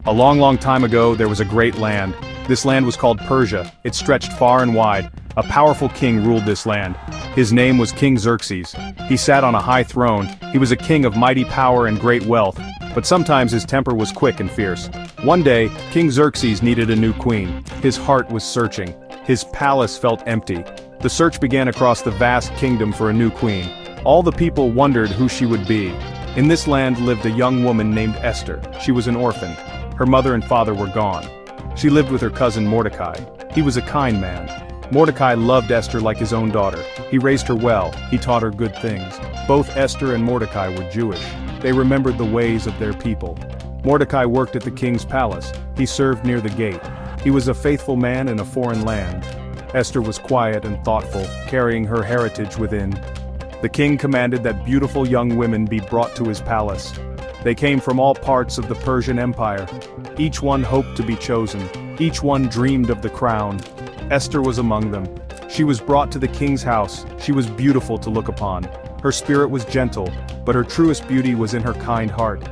A long, long time ago, there was a great land. This land was called Persia. It stretched far and wide. A powerful king ruled this land. His name was King Xerxes. He sat on a high throne. He was a king of mighty power and great wealth, but sometimes his temper was quick and fierce. One day, King Xerxes needed a new queen. His heart was searching. His palace felt empty. The search began across the vast kingdom for a new queen. All the people wondered who she would be. In this land lived a young woman named Esther. She was an orphan. Her mother and father were gone. She lived with her cousin Mordecai. He was a kind man. Mordecai loved Esther like his own daughter. He raised her well. He taught her good things. Both Esther and Mordecai were Jewish. They remembered the ways of their people. Mordecai worked at the king's palace. He served near the gate. He was a faithful man in a foreign land. Esther was quiet and thoughtful, carrying her heritage within. The king commanded that beautiful young women be brought to his palace. They came from all parts of the Persian Empire. Each one hoped to be chosen. Each one dreamed of the crown. Esther was among them. She was brought to the king's house. She was beautiful to look upon. Her spirit was gentle, but her truest beauty was in her kind heart.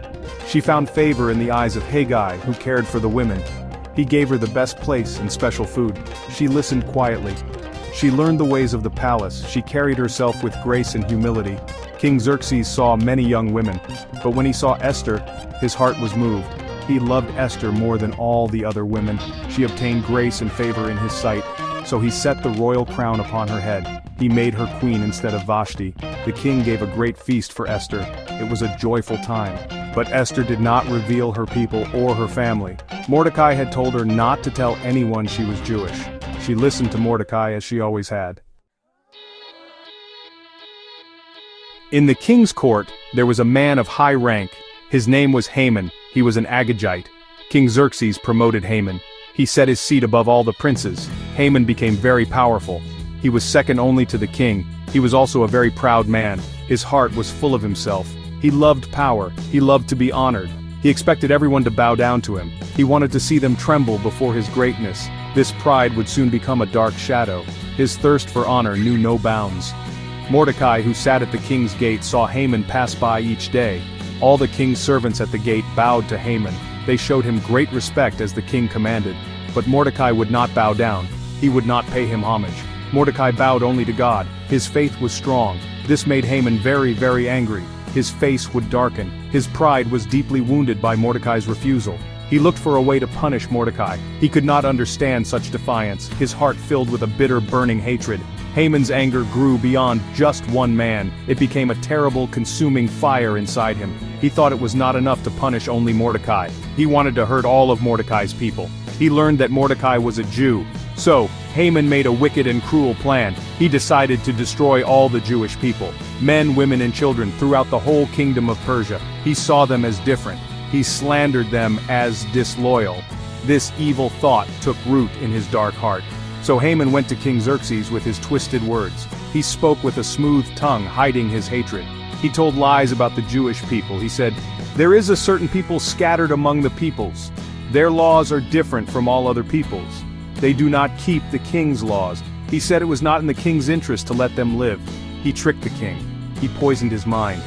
She found favor in the eyes of Haggai, who cared for the women. He gave her the best place and special food. She listened quietly. She learned the ways of the palace. She carried herself with grace and humility. King Xerxes saw many young women, but when he saw Esther, his heart was moved. He loved Esther more than all the other women. She obtained grace and favor in his sight, so he set the royal crown upon her head. He made her queen instead of Vashti. The king gave a great feast for Esther. It was a joyful time. But Esther did not reveal her people or her family. Mordecai had told her not to tell anyone she was Jewish. She listened to Mordecai as she always had. In the king's court, there was a man of high rank. His name was Haman. He was an Agagite. King Xerxes promoted Haman. He set his seat above all the princes. Haman became very powerful. He was second only to the king. He was also a very proud man. His heart was full of himself. He loved power. He loved to be honored. He expected everyone to bow down to him. He wanted to see them tremble before his greatness. This pride would soon become a dark shadow. His thirst for honor knew no bounds. Mordecai, who sat at the king's gate, saw Haman pass by each day. All the king's servants at the gate bowed to Haman. They showed him great respect as the king commanded. But Mordecai would not bow down. He would not pay him homage. Mordecai bowed only to God. His faith was strong. This made Haman very, very angry. His face would darken. His pride was deeply wounded by Mordecai's refusal. He looked for a way to punish Mordecai. He could not understand such defiance. His heart filled with a bitter, burning hatred. Haman's anger grew beyond just one man. It became a terrible, consuming fire inside him. He thought it was not enough to punish only Mordecai. He wanted to hurt all of Mordecai's people. He learned that Mordecai was a Jew. So, Haman made a wicked and cruel plan. He decided to destroy all the Jewish people. Men, women, and children throughout the whole kingdom of Persia. He saw them as different. He slandered them as disloyal. This evil thought took root in his dark heart. So Haman went to King Xerxes with his twisted words. He spoke with a smooth tongue, hiding his hatred. He told lies about the Jewish people. He said, "There is a certain people scattered among the peoples. Their laws are different from all other peoples. They do not keep the king's laws." He said it was not in the king's interest to let them live. He tricked the king. He poisoned his mind.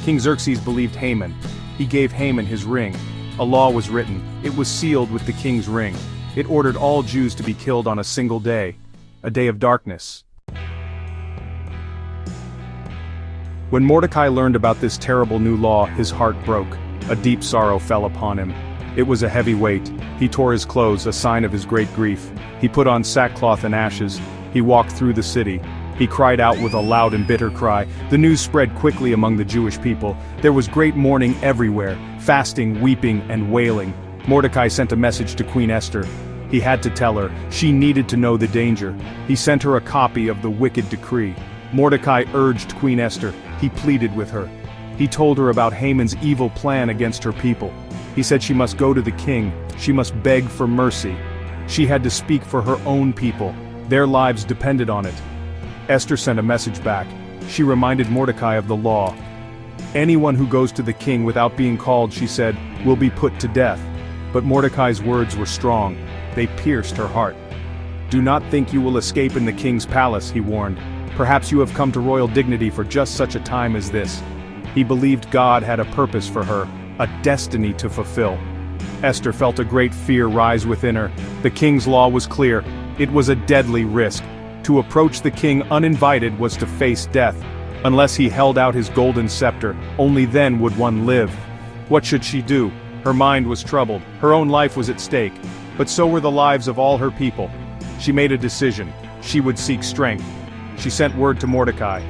King Xerxes believed Haman. He gave Haman his ring. A law was written. It was sealed with the king's ring. It ordered all Jews to be killed on a single day, a day of darkness. When Mordecai learned about this terrible new law, his heart broke. A deep sorrow fell upon him. It was a heavy weight. He tore his clothes, a sign of his great grief. He put on sackcloth and ashes. He walked through the city. He cried out with a loud and bitter cry. The news spread quickly among the Jewish people. There was great mourning everywhere, fasting, weeping, and wailing. Mordecai sent a message to Queen Esther. He had to tell her. She needed to know the danger. He sent her a copy of the wicked decree. Mordecai urged Queen Esther. He pleaded with her. He told her about Haman's evil plan against her people. He said she must go to the king. She must beg for mercy. She had to speak for her own people. Their lives depended on it. Esther sent a message back. She reminded Mordecai of the law. Anyone who goes to the king without being called, she said, will be put to death. But Mordecai's words were strong. They pierced her heart. "Do not think you will escape in the king's palace," he warned. "Perhaps you have come to royal dignity for just such a time as this." He believed God had a purpose for her, a destiny to fulfill. Esther felt a great fear rise within her. The king's law was clear. It was a deadly risk. To approach the king uninvited was to face death. Unless he held out his golden scepter, only then would one live. What should she do? Her mind was troubled. Her own life was at stake. But so were the lives of all her people. She made a decision. She would seek strength. She sent word to Mordecai.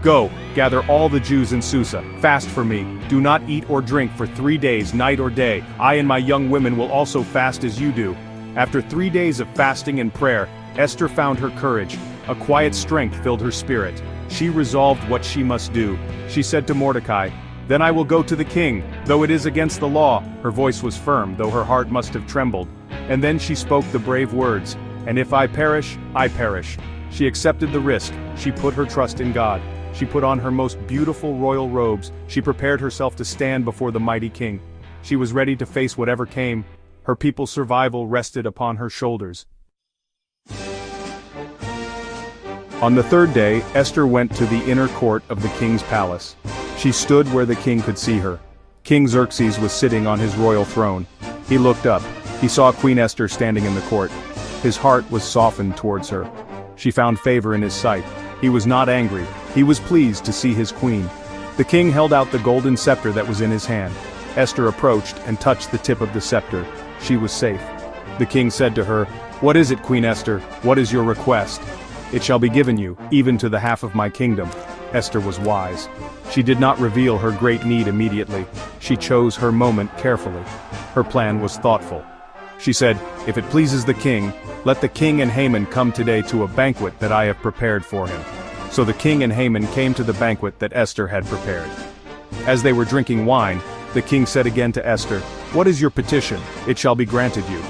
Go, gather all the Jews in Susa, fast for me, do not eat or drink for 3 days, night or day, I and my young women will also fast as you do. After 3 days of fasting and prayer, Esther found her courage, a quiet strength filled her spirit. She resolved what she must do. She said to Mordecai, "Then I will go to the king, though it is against the law." Her voice was firm, though her heart must have trembled. And then she spoke the brave words, "And if I perish, I perish." She accepted the risk. She put her trust in God. She put on her most beautiful royal robes. She prepared herself to stand before the mighty king. She was ready to face whatever came. Her people's survival rested upon her shoulders. On the third day, Esther went to the inner court of the king's palace. She stood where the king could see her. King Xerxes was sitting on his royal throne. He looked up. He saw Queen Esther standing in the court. His heart was softened towards her. She found favor in his sight. He was not angry. He was pleased to see his queen. The king held out the golden scepter that was in his hand. Esther approached and touched the tip of the scepter. She was safe. The king said to her, "What is it, Queen Esther? What is your request?" "It shall be given you, even to the half of my kingdom." Esther was wise. She did not reveal her great need immediately. She chose her moment carefully. Her plan was thoughtful. She said, "If it pleases the king, let the king and Haman come today to a banquet that I have prepared for him." So the king and Haman came to the banquet that Esther had prepared. As they were drinking wine, the king said again to Esther, "What is your petition? It shall be granted you."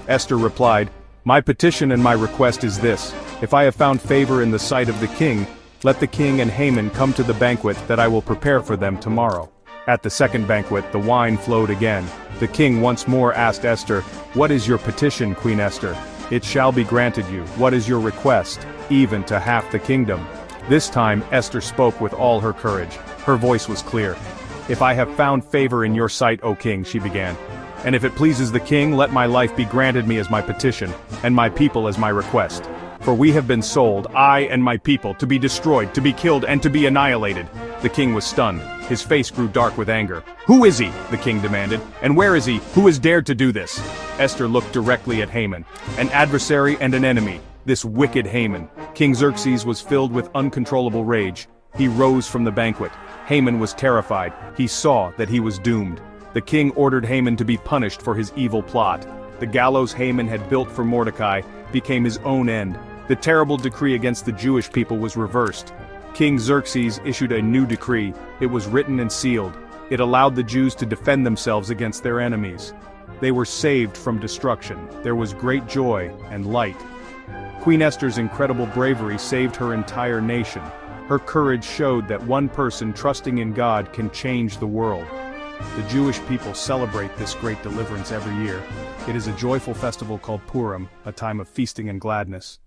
Esther replied, "My petition and my request is this. If I have found favor in the sight of the king, let the king and Haman come to the banquet that I will prepare for them tomorrow." At the second banquet, the wine flowed again. The king once more asked Esther, "What is your petition, Queen Esther?" "It shall be granted you. What is your request?" "Even to half the kingdom." This time Esther spoke with all her courage. Her voice was clear. "If I have found favor in your sight, O king," she began, "and if it pleases the king, let my life be granted me as my petition, and my people as my request. For we have been sold, I and my people, to be destroyed, to be killed, and to be annihilated." The king was stunned. His face grew dark with anger. "Who is he?" the king demanded. "And where is he? Who has dared to do this?" Esther looked directly at Haman. An adversary and an enemy. This wicked Haman. King Xerxes was filled with uncontrollable rage. He rose from the banquet. Haman was terrified. He saw that he was doomed. The king ordered Haman to be punished for his evil plot. The gallows Haman had built for Mordecai became his own end. The terrible decree against the Jewish people was reversed. King Xerxes issued a new decree. It was written and sealed. It allowed the Jews to defend themselves against their enemies. They were saved from destruction. There was great joy and light. Queen Esther's incredible bravery saved her entire nation. Her courage showed that one person trusting in God can change the world. The Jewish people celebrate this great deliverance every year. It is a joyful festival called Purim, a time of feasting and gladness.